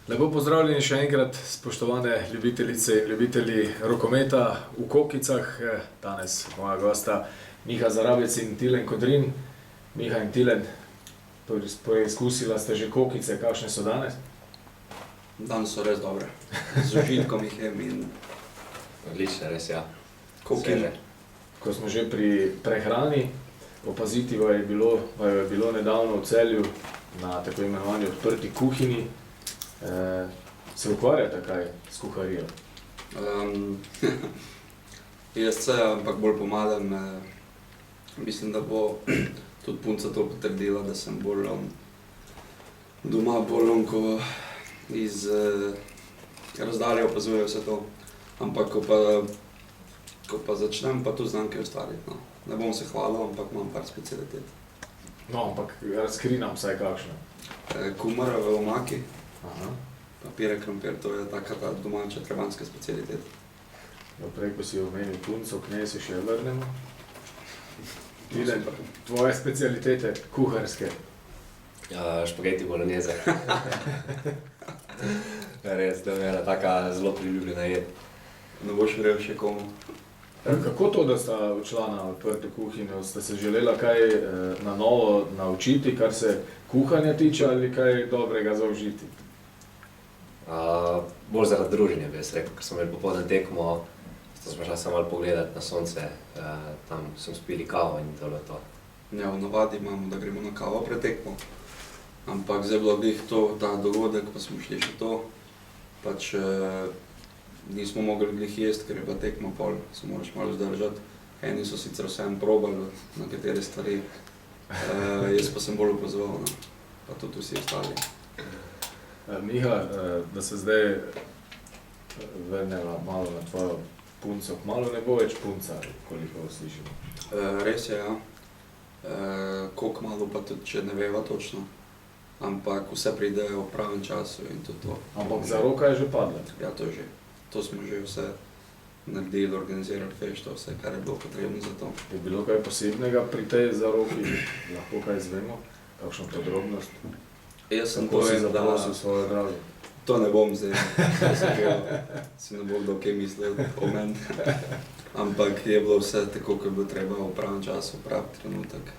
Lepo pozdravljeni še enkrat, spoštovane ljubitelice in ljubitelji rokometa v Kokicah. Danes moja gosta Miha Zarabec in Tilen Kodrin. Miha in Tilen, preizkusila ste že Kokice, kakšne so danes? Danes so res dobre. Z užitkom jih jem in Odlično, res ja. kokine. Ko smo že pri prehrani, opaziti vaju je bilo nedavno v Celju na tako imenovani odprti kuhinji. Se ukvarjate kaj s kuharijo? Jaz se, ampak bolj pomagam. Mislim, da bo tudi punca to potrdila, da sem bolj doma, bolj ko iz razdalje opazujem vse to. Ampak ko pa začnem, pa tu znam kaj ustvariti. No. Ne bom se hvalil, ampak imam par specialitet. No, ampak razkri nam vsaj kakšno. Kumar v omaki, Aha. papire krompir, to je taka ta domača trebanjska specialitet. Prej, ko si omenil punco, k njej se še vrnemo. Tilen, tvoje specialitete kuharske. Špageti bolognese. Res, da je ena taka zelo priljubljena jed. Ne boš verjel še komu. Kako to, da sta odšla na odprto kuhinjo? Ste se želela kaj na novo naučiti, kar se kuhanja tiče, ali kaj dobrega zaužiti? Bolj zaradi druženja bi jaz rekel, ker smo imeli popoldan tekmo, smo šla samo malo pogledat na sonce, tam smo spili kavo in to je bilo to. Ja, v navadi imamo, da gremo na kavo pred tekmo. Ampak zdaj bilo glih to, ta dogodek, pa smo šli še to. Pač nismo mogli glih jesti, ker je bila tekma pol, se moraš malo zdržati. Eni so sicer vsem probali na katere stvari, jaz pa sem bolj opazoval, no. Pa tudi vsi ostali. Miha, da se zdaj vrneva malo na tvojo punco. Malo ne bo več punca, koliko slišimo. Res je, ja. Koliko malo pa tudi, če ne veva točno. Ampak vse pride v pravem času in tudi to. Ampak za roka je že padla. Ja, to že. To smo že vse naredili, organizirali fešto, vse, kar je bilo potrebno za to. Je bilo kaj posebnega pri tej zaroki? Lahko kaj izvemo? Kakšno podrobnost? Jaz sem Kako si povedal, da zaprosil svojo drago? to ne bom zdaj, si ne bo kdo kaj mislil o meni. Ampak je bilo vse tako, kot je bilo treba v pravem času, pravi trenutek.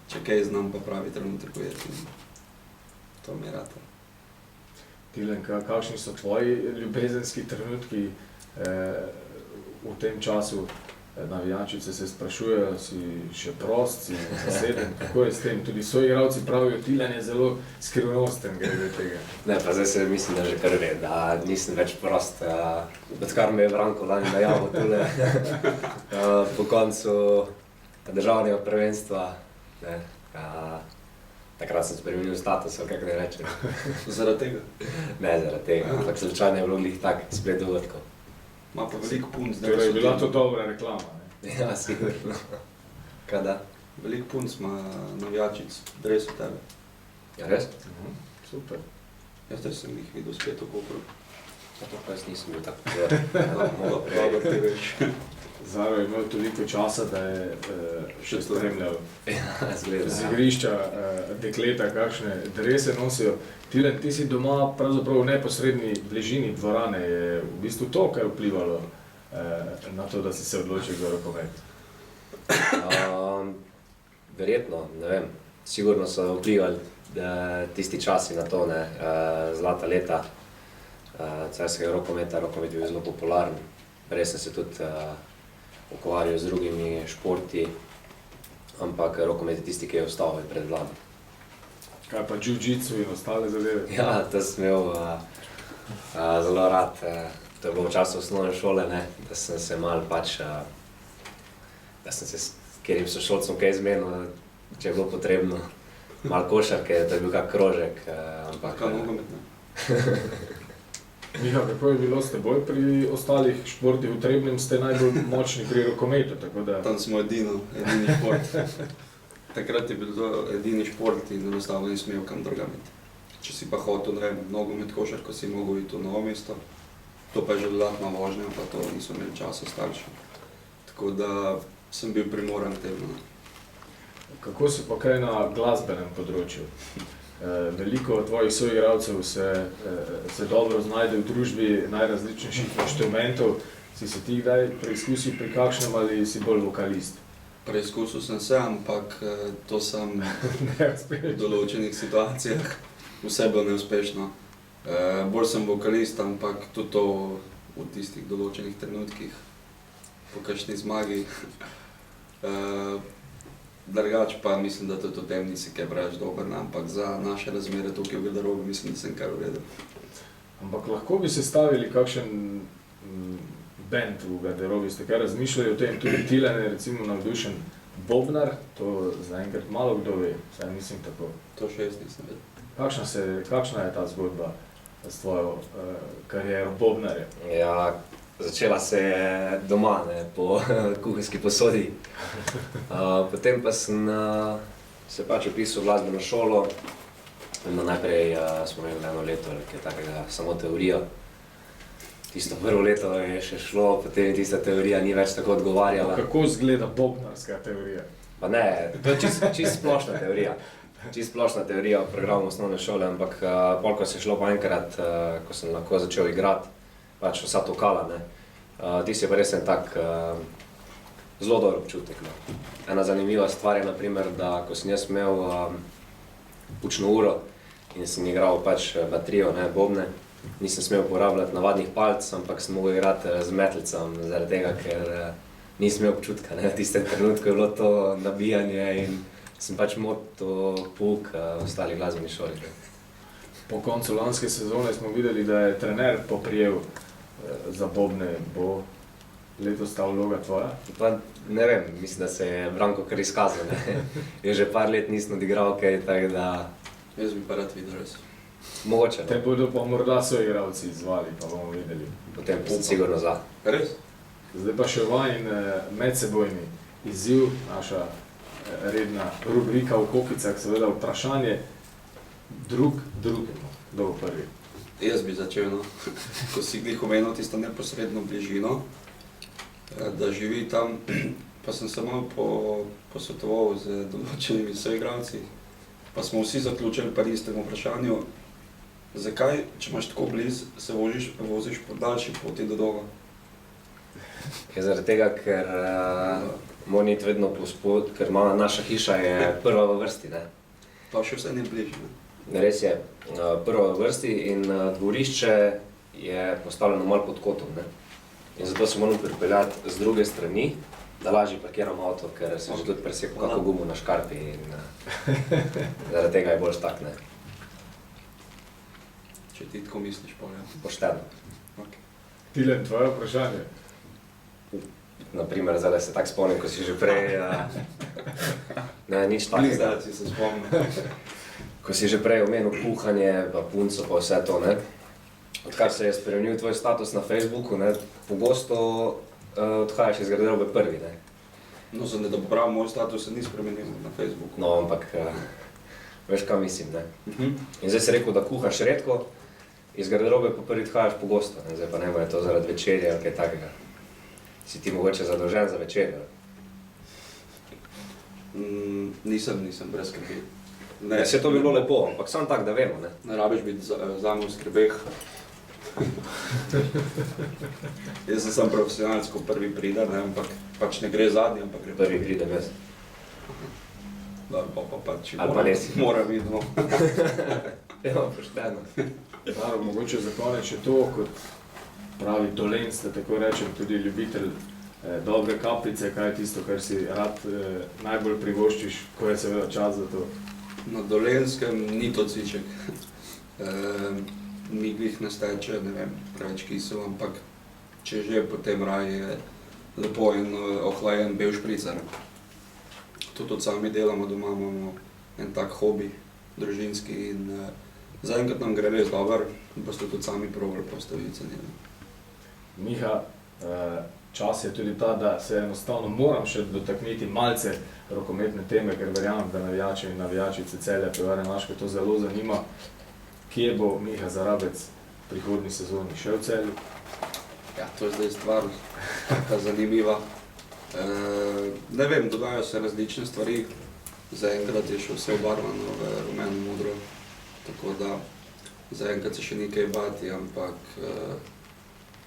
Če kaj znam, pa pravi trenutek ujeti. To mi je rado. Tilen, kakšni so tvoji ljubezenski trenutki v tem času? Navijačice se sprašujejo, si še prost, si zaseden, kako je s tem? Tudi soigralci pravijo, Tilen je zelo skrivnosten glede tega. Ne, pa zdaj se mislim, da že kar ve, da nisem več prost, odkar me je Branko lani najavil tule po koncu državnega prvenstva, ne, takrat sem spremenil status, ali kako ne rečem. Zaradi tega. Ne zaradi tega, ampak slučajno je bilo glih tak splet dogodkov. Ma pa veliko punc, Torej je bila to dobra reklama, ne? Ja, sigurno. Kaj da? Veliko punc ima navijačic, dres od tebe. Ja, res? Super. Jaz zdaj sem jih videl spet v Kopru. Ja, to pa jaz nisem bil tako pozor. Malo prej te veš. Zaro je imel toliko časa, da je še spremljal Ja, zgleda. z igrišča dekleta, kakšne drese nosijo. Tilen, ti si doma pravzaprav v neposredni bližini dvorane. Je v bistvu to, kaj vplivalo na to, da si se odločil za rokomet? Verjetno, ne vem. Sigurno so vplivali tisti časi na to, ne, zlata leta carskega rokometa. Rokomet je bil zelo popularen. Res sem se tudi ukvarjal z drugimi športi, ampak rokomet je tisti, ki je ostal pred vladom. Kaj pa jiu-jitsu in ostale zadeve? Ja, to sem imel zelo rad. To je bilo v času osnovne šole, ne, da sem se malo pač, da sem se s katerim sošolcem kaj zmenil, če je bilo potrebno. Malo košarke, to je bil kak krožek, ampak... Kaj nogomet, ne? Miha, kako je bilo s teboj pri ostalih športih? V Trebnjem ste najbolj močni pri rokometu, tako da... Tam smo edini šport. Takrat je bil to edini šport in enostavno nisem imel kam drugam iti. Če si pa hotel, ne vem, nogomet, košarko, si mogel iti v Novo mesto. To pa je že dodatna vožnja, pa to niso imeli časa starši. Tako da sem bil primoran k temu. Kako si pa kaj na glasbenem področju? Veliko tvojih soigralcev se dobro znajde v družbi najrazličnejših inštrumentov. Si se ti kdaj preizkusil pri kakšnem ali si bolj vokalist? Preizkusil sem se, ampak to sem v določenih situacijah vse bilo neuspešno. Bolj sem vokalist, ampak tudi to v tistih določenih trenutkih, po kakšni zmagi. Drugač pa mislim, da tudi v tem nisi kaj preveč dober, ampak za naše razmere tukaj v garderobi mislim, da sem kar v redu. Ampak lahko bi sestavili kakšen band v garderobi, ste kaj razmišljali o tem, tudi Tilen je recimo navdušen bobnar, to zaenkrat malo kdo ve, saj mislim tako. To še jaz nisem vedel. Kakšna je ta zgodba s tvojo kariero bobnarja? Ja, začela se je doma, ne, po kuhinjski posodi. Potem pa sem se pač vpisal v glasbeno šolo. Najprej smo imeli 1 leto, nekaj takega, samo teorijo. Tisto prvo leto je še šlo, potem tista teorija ni več tako odgovarjala. Kako izgleda bobnarska teorija? Pa ne, to je čisto splošna teorija. Čisto splošna teorija v programu osnovne šole, ampak pol, ko se je šlo pa enkrat, ko sem lahko začel igrati, pač vsa to kala, ne. Tisti je pa res en tak zelo dober občutek, ne. Ena zanimiva stvar je, na primer, da ko sem jaz imel učno uro in sem igral pač baterijo, ne, bobne, nisem smel uporabljati navadnih palc, ampak sem mogel igrati z metlicam, zaradi tega, ker nisem imel občutka, ne. V tistem trenutku je bilo to nabijanje in sem pač motil pouk v ostali glasbeni šoli. Po koncu lanske sezone smo videli, da je trener poprijel za bobne. Bo letos ta vloga tvoja? Pa ne vem, mislim, da se je Branko kar izkazal, ne. Je že par let nisem odigral kaj, tako da... Jaz bi pa rad videl res. Mogoče, Te no. bodo pa morda soigralci izvali, pa bomo videli. Potem sem sigurno za. Res? Zdaj pa še vajin medsebojni izziv, naša redna rubrika v kokicah, seveda vprašanje drugemu. Kdo bo prvi? Jaz bi začel, no. Ko si glih omenil tisto neposredno bližino, da živi tam, pa sem se malo posvetoval z določenimi soigralci, pa smo vsi zaključili pri istem vprašanju, zakaj, če imaš tako blizu, se voziš po daljši poti do doma? Je zaradi tega, ker moram iti vedno povsod, ker naša hiša je prva v vrsti, ne. Pa še vse ne bližje, ne. Res je, prva v vrsti in dvorišče je postavljeno malo pod kotom, ne. In zato se moram pripeljati z druge strani, da lažje parkiram avto, ker sem že tudi presekal kako gumo na škarpi in zaradi tega je boljše tak, ne. Če ti tako misliš, pa ja. Pošteno. Okay. Tilen, tvoje vprašanje? Naprimer, zdaj se tako spomnim, ko si že prej... Ne, nič takega. Zdaj si se spomnim. Ko si že prej omenil kuhanje, pa punco, pa vse to, ne. Odkar se je spremenil tvoj status na Facebooku, ne, pogosto odhajaš iz garderobe prvi, ne. No, za ne da popravim, moj status se ni spremenil na Facebooku. No, ampak veš, kaj mislim, ne. In zdaj si rekel, da kuhaš redko, iz garderobe pa prvi odhajaš pogosto, ne. Zdaj pa ne bo je to zaradi večerje ali kaj takega. Si ti mogoče zadolžen za večerjo? Nisem brez skrbi. Ne, se to bi bilo lepo, ampak samo tako, da vemo, ne. Ne rabiš biti zame v skrbeh. Jaz sem sam profesionalc, ko prvi pride, ne, ampak pač ne gre zadnji, ampak gre Prvi pridem jaz. Pa pač Ali pa nisi. mora biti, no. Ja, pošteno. Claro, mogoče za konec še to, kot pravi Dolenc, da tako rečem, tudi ljubitelj dobre kapljice, kaj je tisto, kar si rad najbolj privoščiš, ko je seveda čas za to? Na Dolenskem ni to cviček. Mi glih ne steče, ne vem, preveč kisel, ampak če že, potem raje je lepo in ohlajen bel špricer. Tudi sami delamo doma, imamo en tak hobi, družinski in zaenkrat nam gre res dobro, pa ste tudi sami probali, pa ste vi cenili. Miha, čas je tudi ta, da se enostavno moram še dotakniti malce rokometne teme, ker verjamem, da navijači in navijačice Celja Pivovarne Laško to zelo zanima. Kje bo Miha Zarabec v prihodnji sezoni še v Celju? Ja, to je zdaj stvar taka zanimiva. Ne vem, dogajajo se različne stvari. Zaenkrat je še vse obarvano v rumeno-modro. tako da zaenkrat se še ni kaj bati, ampak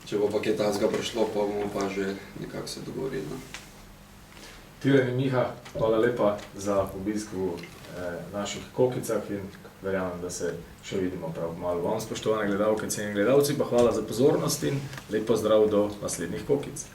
če bo pa kaj takega prišlo, pa bomo pa že nekako se dogovorili. No. Tilen in Miha, hvala lepa za obisk v naših Kokicah in verjamem, da se še vidimo prav malo. Vam, spoštovane gledalke, cenjeni gledalci, pa hvala za pozornost in lep pozdrav do naslednjih Kokic.